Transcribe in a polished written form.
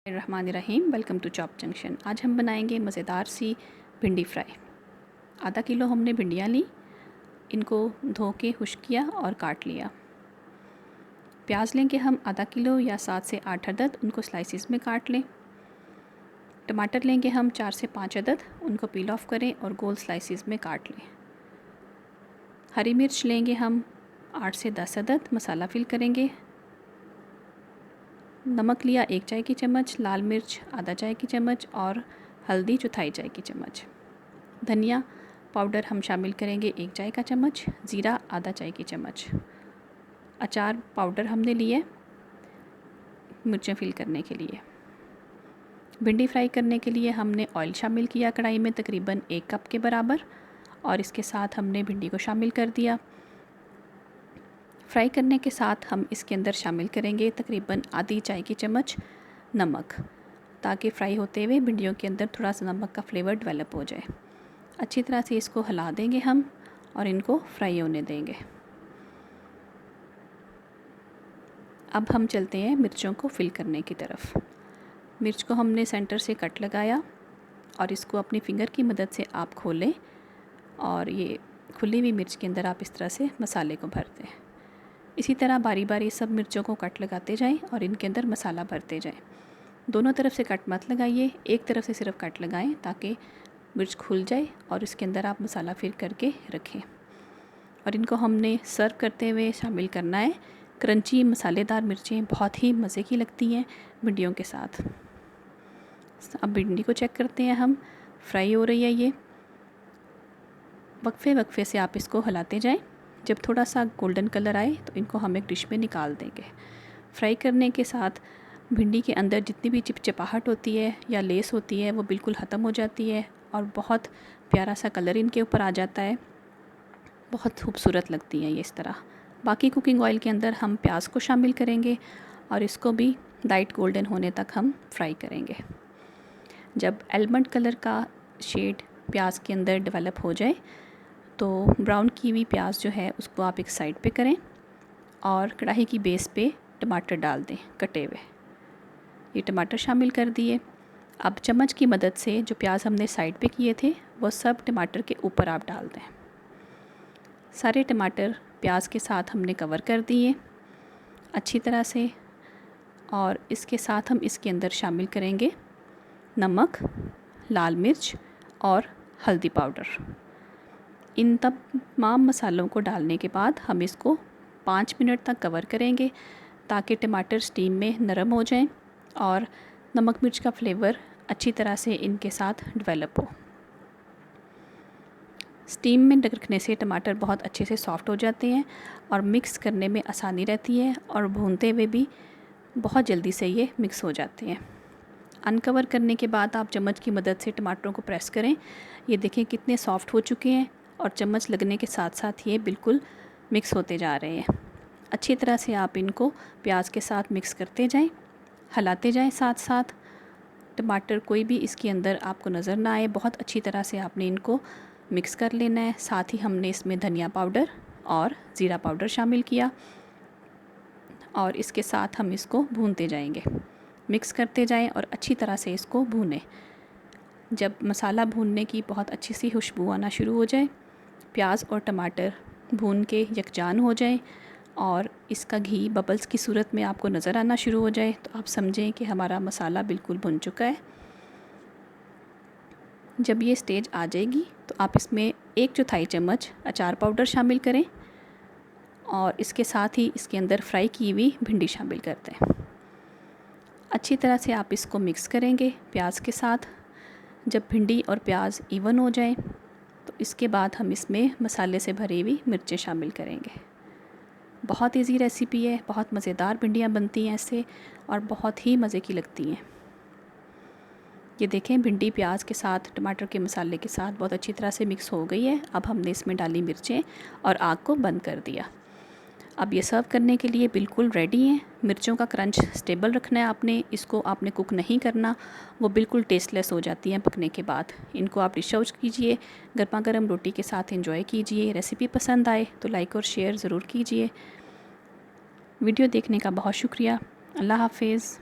रहमानिर्रहीम। Welcome to chop junction. आज हम बनाएंगे मज़ेदार सी भिंडी फ्राई। आधा किलो हमने भिंडियाँ ली, इनको धो के खुश्क किया और काट लिया। प्याज लेंगे हम आधा किलो या 7 से 8 अदद, उनको स्लाइसिस में काट लें। टमाटर लेंगे हम 4 से 5 अदद, उनको पील ऑफ करें और गोल स्लाइसिस में काट लें। हरी मिर्च लेंगे हम 8 से 10 अदद, मसाला फिल करेंगे। नमक लिया 1 चाय की चम्मच, लाल मिर्च आधा चाय की चम्मच और हल्दी चौथाई चाय की चम्मच। धनिया पाउडर हम शामिल करेंगे 1 चाय का चम्मच, ज़ीरा आधा चाय की चम्मच। अचार पाउडर हमने लिए मिर्चें फिल करने के लिए। भिंडी फ्राई करने के लिए हमने ऑयल शामिल किया कढ़ाई में तकरीबन 1 कप के बराबर, और इसके साथ हमने भिंडी को शामिल कर दिया। फ्राई करने के साथ हम इसके अंदर शामिल करेंगे तकरीबन आधी चाय की चम्मच नमक, ताकि फ्राई होते हुए भिंडियों के अंदर थोड़ा सा नमक का फ्लेवर डेवलप हो जाए। अच्छी तरह से इसको हिला देंगे हम और इनको फ्राई होने देंगे। अब हम चलते हैं मिर्चों को फिल करने की तरफ। मिर्च को हमने सेंटर से कट लगाया और इसको अपनी फिंगर की मदद से आप खोलें और ये खुली हुई मिर्च के अंदर आप इस तरह से मसाले को भर दें। इसी तरह बारी बारी सब मिर्चों को कट लगाते जाएं और इनके अंदर मसाला भरते जाएं। दोनों तरफ से कट मत लगाइए, एक तरफ से सिर्फ कट लगाएं ताकि मिर्च खुल जाए और इसके अंदर आप मसाला फिर करके रखें। और इनको हमने सर्व करते हुए शामिल करना है। क्रंची मसालेदार मिर्चें बहुत ही मज़े की लगती हैं भिंडियों के साथ। अब भिंडी को चेक करते हैं हम, फ्राई हो रही है ये। वक्फे वक्फे से आप इसको हिलाते जाएं। जब थोड़ा सा गोल्डन कलर आए तो इनको हम एक डिश में निकाल देंगे। फ्राई करने के साथ भिंडी के अंदर जितनी भी चिपचिपाहट होती है या लेस होती है वो बिल्कुल ख़त्म हो जाती है और बहुत प्यारा सा कलर इनके ऊपर आ जाता है। बहुत खूबसूरत लगती है ये इस तरह। बाकी कुकिंग ऑयल के अंदर हम प्याज को शामिल करेंगे और इसको भी लाइट गोल्डन होने तक हम फ्राई करेंगे। जब आलमंड कलर का शेड प्याज के अंदर डेवलप हो जाए तो ब्राउन की हुई प्याज जो है उसको आप एक साइड पे करें और कढ़ाई की बेस पे टमाटर डाल दें कटे हुए। ये टमाटर शामिल कर दिए। अब चम्मच की मदद से जो प्याज हमने साइड पे किए थे वो सब टमाटर के ऊपर आप डाल दें। सारे टमाटर प्याज के साथ हमने कवर कर दिए अच्छी तरह से, और इसके साथ हम इसके अंदर शामिल करेंगे नमक, लाल मिर्च और हल्दी पाउडर। इन तमाम मसालों को डालने के बाद हम इसको 5 मिनट तक कवर करेंगे ताकि टमाटर स्टीम में नरम हो जाएं और नमक मिर्च का फ्लेवर अच्छी तरह से इनके साथ डेवलप हो। स्टीम में रखने से टमाटर बहुत अच्छे से सॉफ़्ट हो जाते हैं और मिक्स करने में आसानी रहती है, और भूनते हुए भी बहुत जल्दी से ये मिक्स हो जाते हैं। अनकवर करने के बाद आप चम्मच की मदद से टमाटरों को प्रेस करें। ये देखें कितने सॉफ़्ट हो चुके हैं और चम्मच लगने के साथ साथ ये बिल्कुल मिक्स होते जा रहे हैं। अच्छी तरह से आप इनको प्याज के साथ मिक्स करते जाएं, हिलाते जाएं साथ साथ। टमाटर कोई भी इसके अंदर आपको नज़र ना आए, बहुत अच्छी तरह से आपने इनको मिक्स कर लेना है। साथ ही हमने इसमें धनिया पाउडर और ज़ीरा पाउडर शामिल किया और इसके साथ हम इसको भूनते जाएंगे। मिक्स करते जाएं और अच्छी तरह से इसको भूनें। जब मसाला भूनने की बहुत अच्छी सी खुशबू आना शुरू हो जाए, प्याज और टमाटर भून के यकजान हो जाए और इसका घी बबल्स की सूरत में आपको नज़र आना शुरू हो जाए, तो आप समझें कि हमारा मसाला बिल्कुल भुन चुका है। जब ये स्टेज आ जाएगी तो आप इसमें 1/4 चम्मच अचार पाउडर शामिल करें और इसके साथ ही इसके अंदर फ्राई की हुई भिंडी शामिल कर दें। अच्छी तरह से आप इसको मिक्स करेंगे प्याज के साथ। जब भिंडी और प्याज इवन हो जाए तो इसके बाद हम इसमें मसाले से भरी हुई मिर्चें शामिल करेंगे। बहुत इजी रेसिपी है, बहुत मज़ेदार भिंडियाँ बनती हैं इससे और बहुत ही मज़े की लगती हैं। ये देखें भिंडी प्याज के साथ टमाटर के मसाले के साथ बहुत अच्छी तरह से मिक्स हो गई है। अब हमने इसमें डाली मिर्चें और आग को बंद कर दिया। अब ये सर्व करने के लिए बिल्कुल रेडी हैं। मिर्चों का क्रंच स्टेबल रखना है आपने, इसको आपने कुक नहीं करना, वो बिल्कुल टेस्टलेस हो जाती हैं पकने के बाद। इनको आप डिश आउट कीजिए, गर्मा गर्म रोटी के साथ एंजॉय कीजिए। रेसिपी पसंद आए तो लाइक और शेयर ज़रूर कीजिए। वीडियो देखने का बहुत शुक्रिया। अल्लाह हाफिज़।